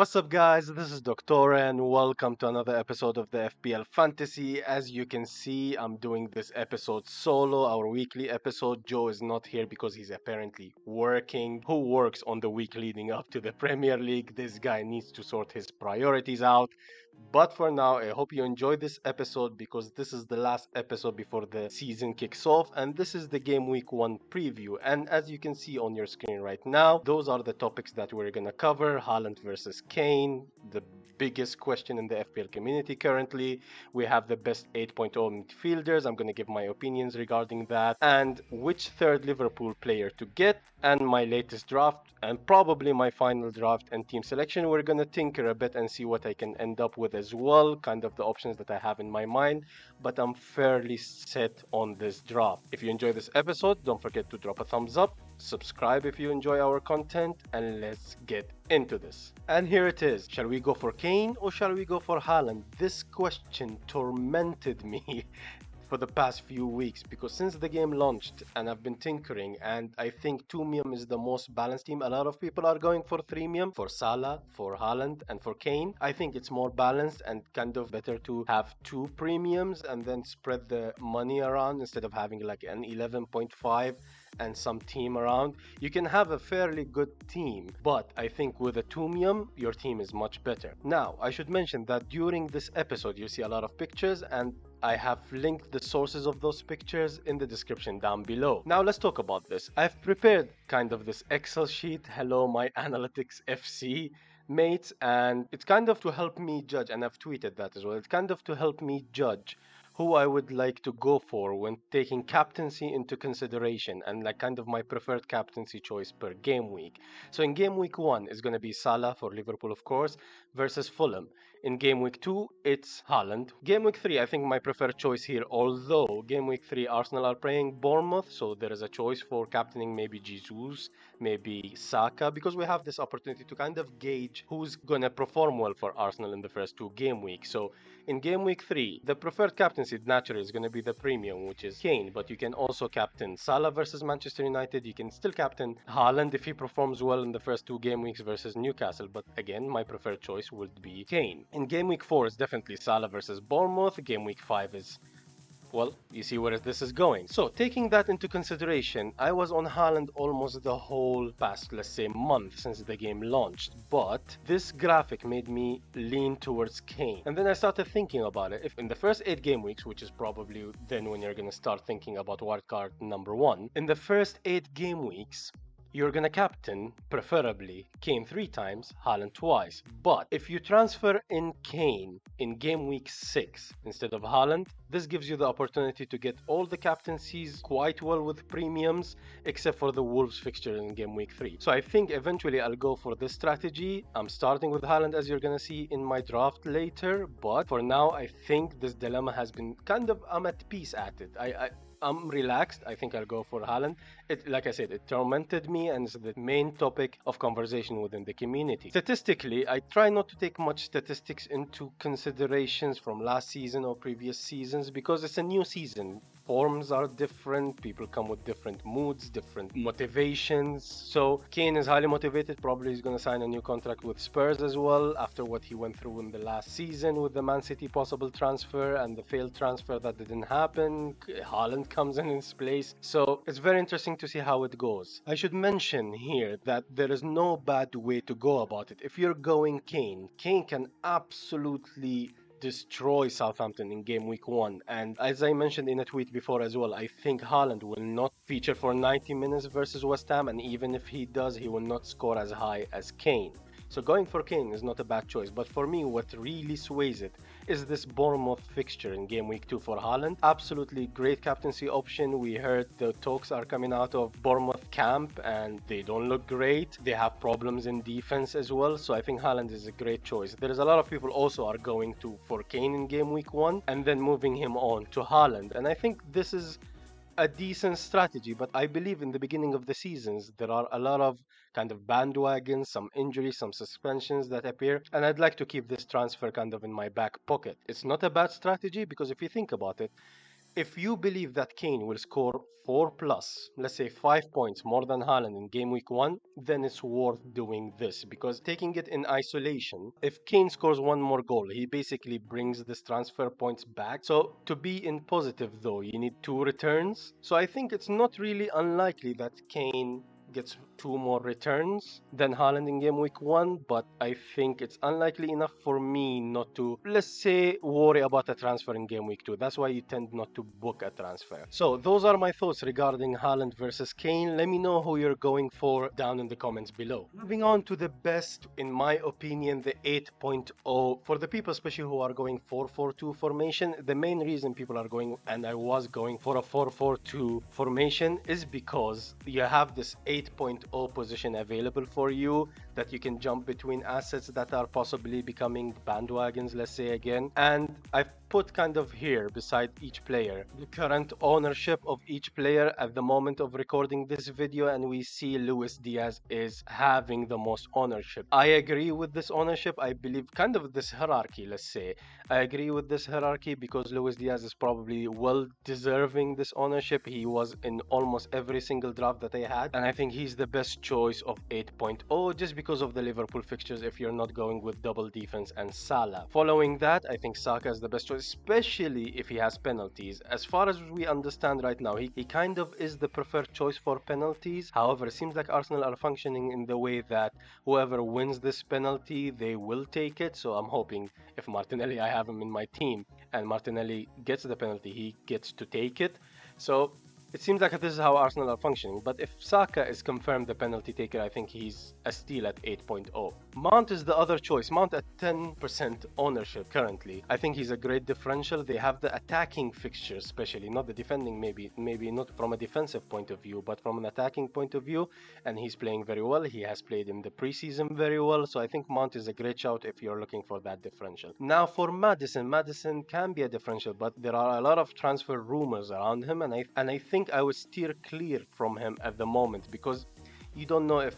What's up, guys? This is Doctor, and welcome to another episode of the FPL Fantasy. As you can see, I'm doing this episode solo, our weekly episode. Joe is not here because he's apparently working. Who works on the week leading up to the Premier League? This guy needs to sort his priorities out. But for now, I hope you enjoy this episode because this is the last episode before the season kicks off, and this is the game week 1 preview. And as you can see on your screen right now, those are the topics that we're gonna cover. Haaland versus Kane, the biggest question in the FPL community currently. We have the best 8.0 midfielders. I'm gonna give my opinions regarding that, and which third Liverpool player to get, and my latest draft, and probably my final draft and team selection. We're gonna tinker a bit and see what I can end up with as well, kind of the options that I have in my mind, but I'm fairly set on this draft. If you enjoy this episode, don't forget to drop a thumbs up, subscribe if you enjoy our content, and let's get into this. And here it is. Shall we go for Kane or shall we go for Haaland? This question tormented me for the past few weeks because since the game launched and I've been tinkering, and I think 2 is the most balanced team. A lot of people are going for 3 for Salah, for Haaland, and for Kane. I think it's more balanced and kind of better to have 2 premiums and then spread the money around instead of having like an 11.5 and some team around. You can have a fairly good team, but I think with a 2 your team is much better. Now, I should mention that during this episode, you see a lot of pictures, and I have linked the sources of those pictures in the description down below. Now let's talk about this. I've prepared kind of this Excel sheet. Hello, my Analytics FC mates, and it's kind of to help me judge, and I've tweeted that as well. It's kind of to help me judge who I would like to go for when taking captaincy into consideration, and like kind of my preferred captaincy choice per game week. So in game week 1 is going to be Salah for Liverpool, of course, versus Fulham. In game week 2, it's Haaland. Game week 3, I think my preferred choice here, although game week 3, Arsenal are playing Bournemouth, so there is a choice for captaining maybe Jesus, maybe Saka, because we have this opportunity to kind of gauge who's going to perform well for Arsenal in the first 2 game weeks. So in game week 3, the preferred captaincy naturally is going to be the premium, which is Kane, but you can also captain Salah versus Manchester United. You can still captain Haaland if he performs well in the first 2 game weeks versus Newcastle, but again, my preferred choice would be Kane. In game week 4 is definitely Salah versus Bournemouth. Game week 5 is, well, you see where this is going. So, taking that into consideration, I was on Haaland almost the whole past, let's say, month since the game launched. But this graphic made me lean towards Kane. And then I started thinking about it. If in the first 8 game weeks, which is probably then when you're going to start thinking about wildcard number 1, in the first 8 game weeks, you're going to captain, preferably, Kane 3 times, Haaland twice. But if you transfer in Kane in game week 6 instead of Haaland, this gives you the opportunity to get all the captaincies quite well with premiums, except for the Wolves fixture in game week 3. So I think eventually I'll go for this strategy. I'm starting with Haaland, as you're going to see in my draft later. But for now, I think this dilemma has been kind of, I'm at peace at it. I'm relaxed. I think I'll go for Haaland. Like I said, it tormented me and it's the main topic of conversation within the community. Statistically, I try not to take much statistics into considerations from last season or previous seasons because it's a new season. Forms are different, people come with different moods, different motivations. So Kane is highly motivated, probably he's going to sign a new contract with Spurs as well after what he went through in the last season with the Man City possible transfer and the failed transfer that didn't happen. Haaland comes in his place. So it's very interesting to see how it goes. I should mention here that there is no bad way to go about it. If you're going Kane can absolutely destroy Southampton in game week 1, and as I mentioned in a tweet before as well, I think Haaland will not feature for 90 minutes versus West Ham, and even if he does, he will not score as high as Kane. So going for Kane is not a bad choice, but for me what really sways it is this Bournemouth fixture in game week 2 for Haaland. Absolutely great captaincy option. We heard the talks are coming out of Bournemouth camp and they don't look great. They have problems in defense as well, so I think Haaland is a great choice. There is a lot of people also are going for Kane in game week 1 and then moving him on to Haaland, and I think this is a decent strategy, but I believe in the beginning of the seasons there are a lot of kind of bandwagons, some injuries, some suspensions that appear, and I'd like to keep this transfer kind of in my back pocket. It's not a bad strategy because if you think about it, If you believe that Kane will score 4 plus, let's say 5 points more than Haaland in game week 1, then it's worth doing this because taking it in isolation, if Kane scores one more goal, he basically brings this transfer points back. So to be in positive though, you need 2 returns. So I think it's not really unlikely that Kane gets 2 more returns than Haaland in game week 1, but I think it's unlikely enough for me not to, let's say, worry about a transfer in game week 2. That's why you tend not to book a transfer. So those are my thoughts regarding Haaland versus Kane. Let me know who you're going for down in the comments below. Moving on to the best, in my opinion, the 8.0. For the people especially who are going 4-4-2 formation, the main reason people are going, and I was going for a 4-4-2 formation, is because you have this 8.0 position available for you that you can jump between assets that are possibly becoming bandwagons, let's say again. And I've put kind of here beside each player the current ownership of each player at the moment of recording this video, and we see Luis Diaz is having the most ownership. I agree with this ownership. I believe kind of this hierarchy, let's say. I agree with this hierarchy because Luis Diaz is probably well deserving this ownership. He was in almost every single draft that I had, and I think he's the best choice of 8.0 just because of the Liverpool fixtures if you're not going with double defense and Salah. Following that, I think Saka is the best choice, especially if he has penalties. As far as we understand right now, he kind of is the preferred choice for penalties. However, it seems like Arsenal are functioning in the way that whoever wins this penalty, they will take it. So I'm hoping if Martinelli, I have him in my team, and Martinelli gets the penalty, he gets to take it. So it seems like this is how Arsenal are functioning, but if Saka is confirmed the penalty taker, I think he's a steal at 8.0. Mount is the other choice. Mount at 10% ownership currently. I think he's a great differential. They have the attacking fixtures, especially, not the defending, maybe not from a defensive point of view, but from an attacking point of view, and he's playing very well. He has played in the preseason very well, so I think Mount is a great shout if you're looking for that differential. Now for Maddison, Maddison can be a differential, but there are a lot of transfer rumors around him, and I think I would steer clear from him at the moment because you don't know if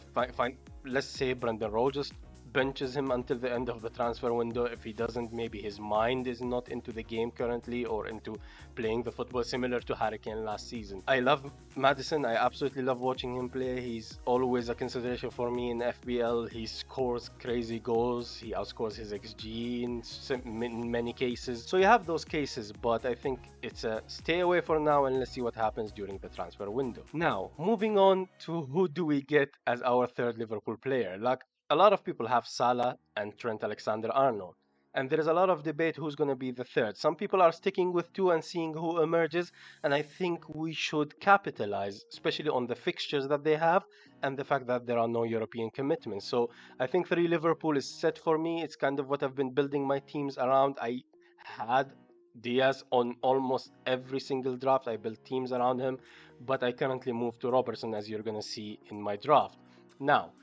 let's say Brendan Rodgers benches him until the end of the transfer window. If he doesn't, maybe his mind is not into the game currently or into playing the football, similar to Harry Kane last season. I love Maddison. I absolutely love watching him play. He's always a consideration for me in FPL. He scores crazy goals. He outscores his XG in many cases. So you have those cases, but I think it's a stay away for now and let's see what happens during the transfer window. Now, moving on to who do we get as our third Liverpool player. Like, a lot of people have Salah and Trent Alexander-Arnold, and there is a lot of debate who's going to be the third. Some people are sticking with two and seeing who emerges, and I think we should capitalize, especially on the fixtures that they have and the fact that there are no European commitments. So I think 3 Liverpool is set for me. It's kind of what I've been building my teams around. I had Diaz on almost every single draft. I built teams around him, but I currently moved to Robertson, as you're going to see in my draft. Now,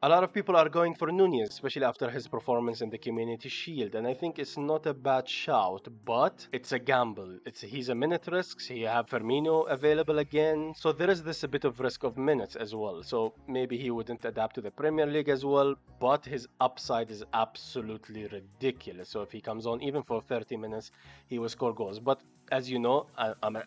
a lot of people are going for Nunez, especially after his performance in the Community Shield, and I think it's not a bad shout, but it's a gamble. He's a minute risk. So you have Firmino available again, so there is this a bit of risk of minutes as well. So maybe he wouldn't adapt to the Premier League as well, but his upside is absolutely ridiculous. So if he comes on even for 30 minutes, he will score goals. But as you know,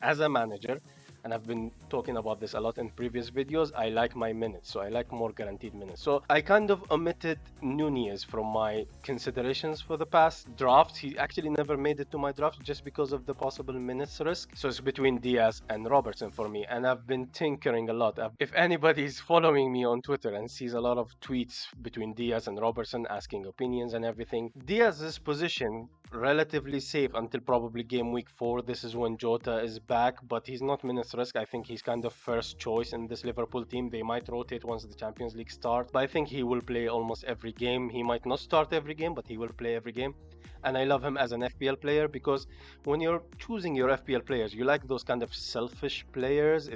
as a manager, and I've been talking about this a lot in previous videos, I like my minutes, so I like more guaranteed minutes. So I kind of omitted Nunez from my considerations for the past drafts. He actually never made it to my draft just because of the possible minutes risk. So it's between Diaz and Robertson for me, and I've been tinkering a lot. If anybody is following me on Twitter and sees a lot of tweets between Diaz and Robertson asking opinions and everything, Diaz's position relatively safe until probably game week 4. This is when Jota is back, but he's not minutes risk. I think he's kind of first choice in this Liverpool team. They might rotate once the Champions League starts, but I think he will play almost every game. He might not start every game, but he will play every game. And I love him as an FPL player because when you're choosing your FPL players, you like those kind of selfish players.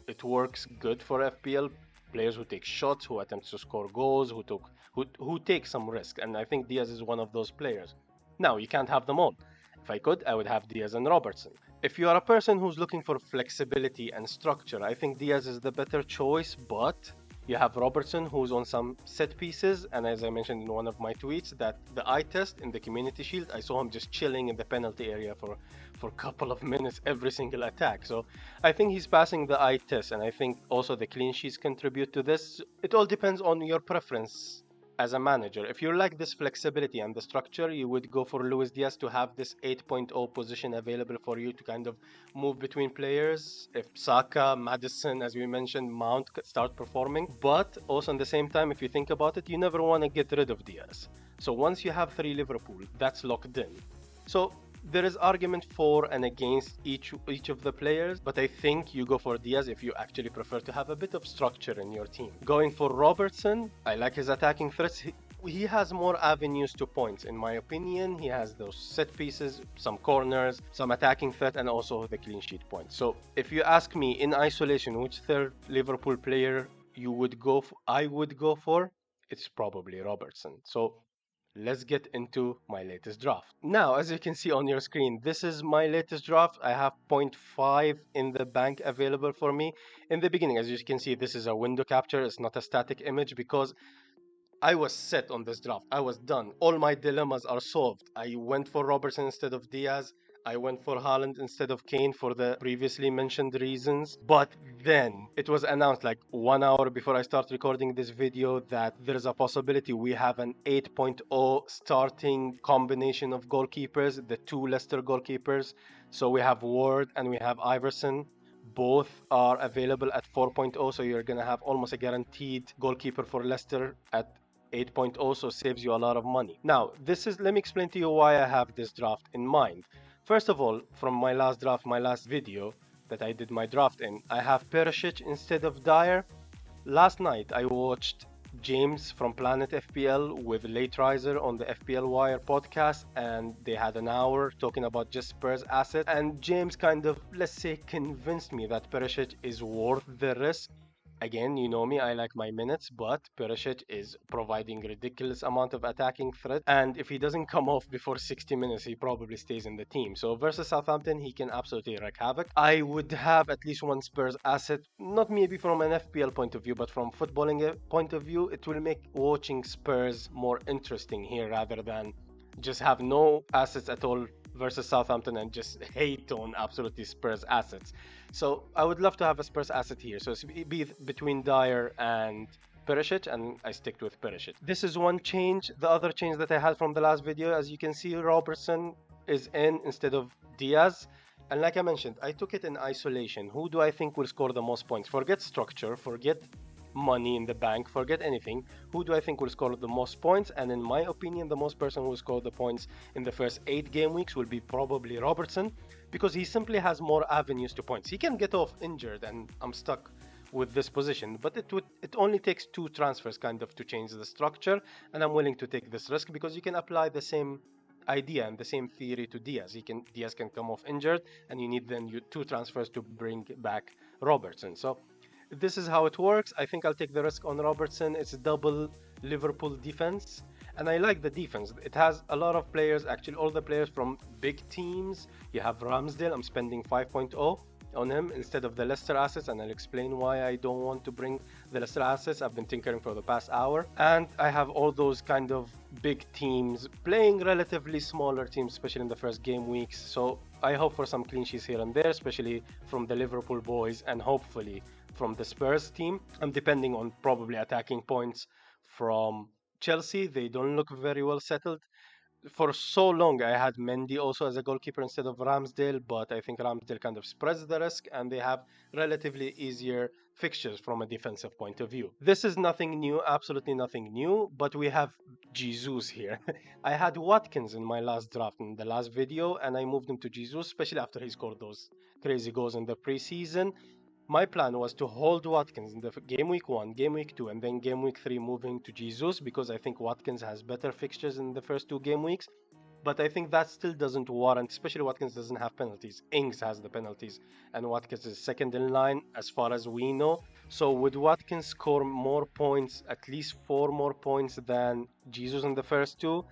It works good for FPL players who take shots, who attempt to score goals, who take some risk. And I think Diaz is one of those players. Now, you can't have them all. If I could, I would have Diaz and Robertson. If you are a person who's looking for flexibility and structure, I think Diaz is the better choice, but You have Robertson, who's on some set pieces, and as I mentioned in one of my tweets, that the eye test in the Community Shield, I saw him just chilling in the penalty area for a couple of minutes every single attack. So I think he's passing the eye test, and I think also the clean sheets contribute to this. It all depends on your preference as a manager. If you like this flexibility and the structure, you would go for Luis Diaz to have this 8.0 position available for you to kind of move between players. If Saka, Madison, as we mentioned, Mount start performing. But also at the same time, if you think about it, you never want to get rid of Diaz. So once you have 3 Liverpool, that's locked in. So there is argument for and against each of the players, but I think you go for Diaz if you actually prefer to have a bit of structure in your team. Going for Robertson, I like his attacking threats. He has more avenues to points, in my opinion. He has those set pieces, some corners, some attacking threat, and also the clean sheet points. So if you ask me in isolation, which third Liverpool player you would go for, I would go for, it's probably Robertson. So let's get into my latest draft. Now, as you can see on your screen, this is my latest draft. I have zero point 0.5 in the bank available for me. In the beginning, as you can see, this is a window capture. It's not a static image because I was set on this draft. I was done. All my dilemmas are solved. I went for Robertson instead of Diaz. I went for Haaland instead of Kane for the previously mentioned reasons. But then it was announced like 1 hour before I start recording this video that there's a possibility we have an 8.0 starting combination of goalkeepers, the 2 Leicester goalkeepers. So we have Ward and we have Iverson. Both are available at 4.0, so you're going to have almost a guaranteed goalkeeper for Leicester at 8.0, so saves you a lot of money. Now, let me explain to you why I have this draft in mind. First of all, from my last draft, my last video that I did my draft in, I have Perisic instead of Dyer. Last night, I watched James from Planet FPL with Late Riser on the FPL Wire podcast, and they had an hour talking about just Spurs assets. And James kind of, let's say, convinced me that Perisic is worth the risk. Again, you know me, I like my minutes, but Perisic is providing ridiculous amount of attacking threat. And if he doesn't come off before 60 minutes, he probably stays in the team. So versus Southampton, he can absolutely wreak havoc. I would have at least one Spurs asset, not maybe from an FPL point of view, but from footballing point of view, it will make watching Spurs more interesting here rather than just have no assets at all versus Southampton and just hate on absolutely Spurs assets. So I would love to have a Spurs asset here. So it's be between Dyer and Perisic, and I stick with Perisic. This is one change. The other change that I had from the last video, as you can see, Robertson is in instead of Diaz. And like I mentioned, I took it in isolation. Who do I think will score the most points? Forget structure, forget money in the bank, forget anything. Who do I think will score the most points? And in my opinion, the most person who will score the points in the first 8 game weeks will be probably Robertson, because he simply has more avenues to points. He can get off injured and I'm stuck with this position, but it only takes 2 transfers kind of to change the structure, and I'm willing to take this risk because you can apply the same idea and the same theory to Diaz. Diaz can come off injured, and you need then 2 transfers to bring back Robertson. So this is how it works. I think I'll take the risk on Robertson. It's a double Liverpool defense, and I like the defense. It has a lot of players, actually all the players from big teams. You have Ramsdale. I'm spending 5.0 on him instead of the Leicester assets, and I'll explain why I don't want to bring the Leicester assets. I've been tinkering for the past hour, and I have all those kind of big teams playing relatively smaller teams, especially in the first game weeks. So I hope for some clean sheets here and there, especially from the Liverpool boys, and hopefully from the Spurs team. I'm depending on probably attacking points from Chelsea. They don't look very well settled. For so long, I had Mendy also as a goalkeeper instead of Ramsdale, but I think Ramsdale kind of spreads the risk, and they have relatively easier fixtures from a defensive point of view. This is nothing new, absolutely nothing new, but we have Jesus here. I had Watkins in my last draft in the last video, and I moved him to Jesus, especially after he scored those crazy goals in the preseason. My plan was to hold Watkins in the game week 1, game week 2, and then game week 3 moving to Jesus, because I think Watkins has better fixtures in the first 2 game weeks. But I think that still doesn't warrant, especially Watkins doesn't have penalties. Ings has the penalties, and Watkins is second in line as far as we know. So would Watkins score more points, at least 4 more points than Jesus in the first 2?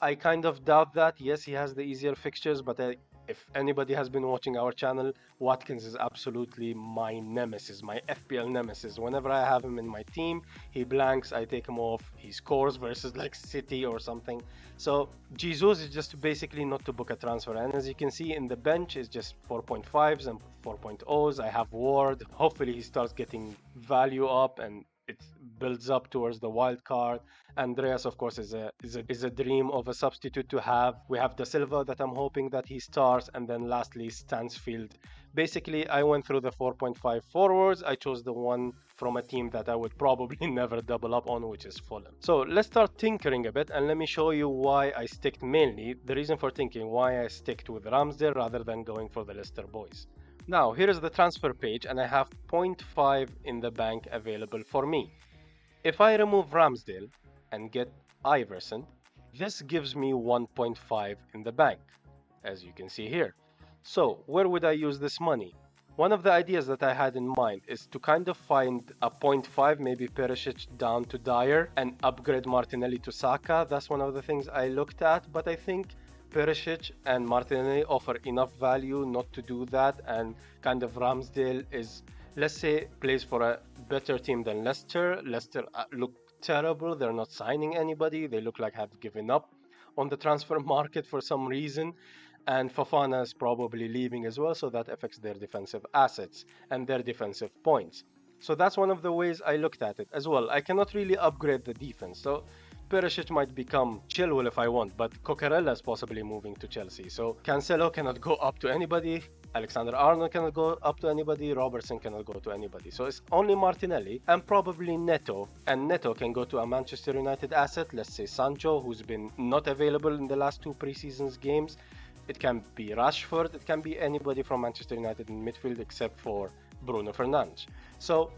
I kind of doubt that. Yes, he has the easier fixtures, but If anybody has been watching our channel, Watkins is absolutely my nemesis, my FPL nemesis. Whenever I have him in my team, he blanks, I take him off, he scores versus like City or something. So Jesus is just basically not to book a transfer. And as you can see in the bench, is just 4.5s and 4.0s. I have Ward. Hopefully he starts getting value up and it builds up towards the wild card. Andreas, of course, is a dream of a substitute to have. We have Da Silva that I'm hoping that he starts, and then lastly Stansfield. Basically, I went through the 4.5 forwards. I chose the one from a team that I would probably never double up on, which is Fulham. So let's start tinkering a bit, and let me show you why I sticked mainly. The reason for thinking why I sticked with Ramsdale rather than going for the Leicester boys. Now, here is the transfer page, and I have 0.5 in the bank available for me. If I remove Ramsdale and get Iverson, this gives me 1.5 in the bank, as you can see here. So, where would I use this money? One of the ideas that I had in mind is to kind of find a 0.5, maybe Perisic down to Dyer, and upgrade Martinelli to Saka. That's one of the things I looked at, but I think Perisic and Martinelli offer enough value not to do that, and kind of Ramsdale is, let's say, plays for a better team than Leicester. Leicester look terrible. They're not signing anybody. They look like have given up on the transfer market for some reason. And Fofana is probably leaving as well, so that affects their defensive assets and their defensive points. So that's one of the ways I looked at it as well. I cannot really upgrade the defense. So Perisic might become Chilwell if I want, but Cucurella is possibly moving to Chelsea. So Cancelo cannot go up to anybody. Alexander-Arnold cannot go up to anybody. Robertson cannot go to anybody. So it's only Martinelli and probably Neto. And Neto can go to a Manchester United asset. Let's say Sancho, who's been not available in the last 2 preseasons games. It can be Rashford. It can be anybody from Manchester United in midfield except for Bruno Fernandes. So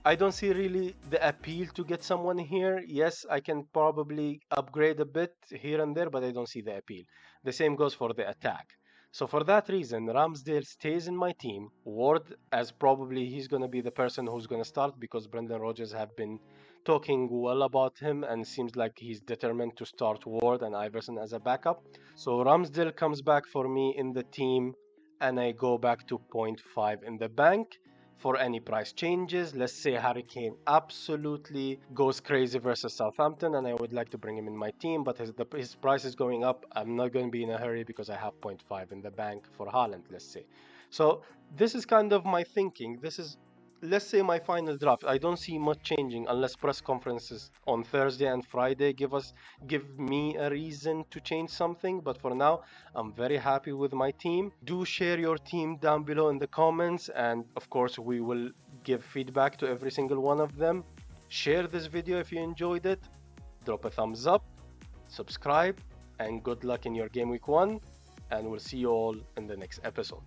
I don't see really the appeal to get someone here. Yes, I can probably upgrade a bit here and there, but I don't see the appeal. The same goes for the attack. So for that reason, Ramsdale stays in my team. Ward, as probably he's going to be the person who's going to start because Brendan Rodgers have been talking well about him and seems like he's determined to start Ward and Iverson as a backup. So Ramsdale comes back for me in the team and I go back to 0.5 in the bank for any price changes. Let's say Harry Kane absolutely goes crazy versus Southampton and I would like to bring him in my team, but his price is going up. I'm not going to be in a hurry because I have 0.5 in the bank for Haaland, let's say. So this is kind of my thinking. This is, let's say, my final draft. I don't see much changing unless press conferences on Thursday and Friday give me a reason to change something. But for now, I'm very happy with my team. Do share your team down below in the comments, and of course we will give feedback to every single one of them. Share this video if you enjoyed it. Drop a thumbs up, subscribe, and good luck in your game week 1. And we'll see you all in the next episode.